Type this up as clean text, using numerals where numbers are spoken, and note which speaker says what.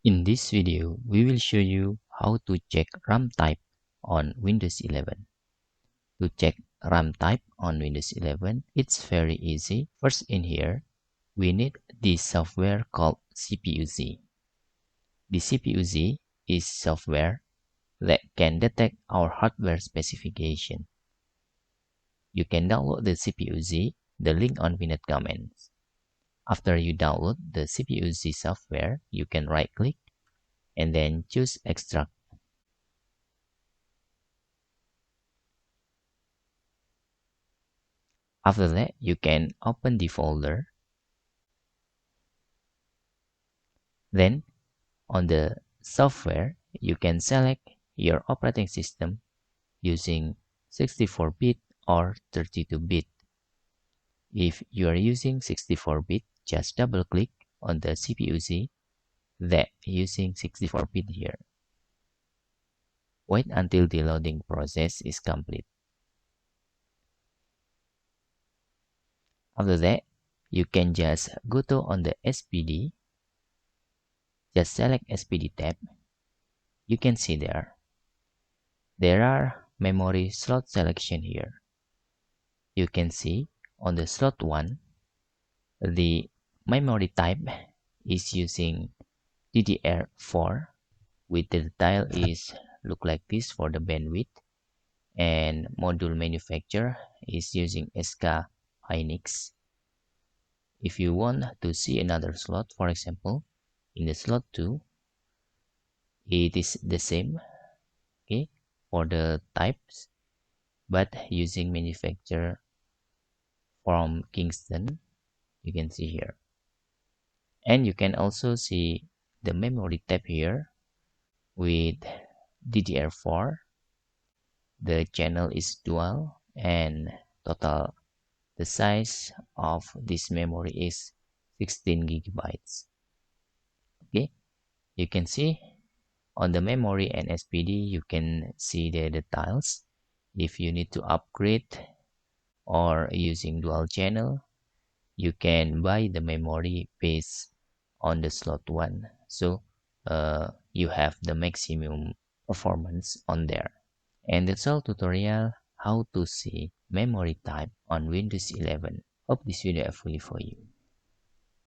Speaker 1: In this video, we will show you how to check RAM type on Windows 11. To check RAM type on Windows 11, it's very easy. First in here, we need this software called CPU-Z. The CPU-Z is software that can detect our hardware specification. You can download the CPU-Z, the link on pinned comments. After you download the CPU-Z software, you can right-click and then choose Extract. After that, you can open the folder. Then, on the software, you can select your operating system using 64-bit or 32-bit. If you are using 64-bit, just double-click on the CPU-Z that using 64-bit here. Wait until the loading process is complete. After that, you can just go to on the SPD. Just select SPD tab. You can see there are memory slot selection here. You can see on the slot 1, the memory type is using DDR4 with the tile is look like this for the bandwidth, and module manufacturer is using SK Hynix. If you want to see another slot, for example, in the slot 2, it is the same, okay, for the types, but using manufacturer from Kingston, you can see here. And you can also see the memory tab here with DDR4. The channel is dual and total the size of this memory is 16 gigabytes. Okay, you can see on the memory and SPD, you can see the tiles. If you need to upgrade or using dual channel, you can buy the memory based on the slot 1. So you have the maximum performance on there. And that's all tutorial how to see memory type on Windows 11. Hope this video helpful for you.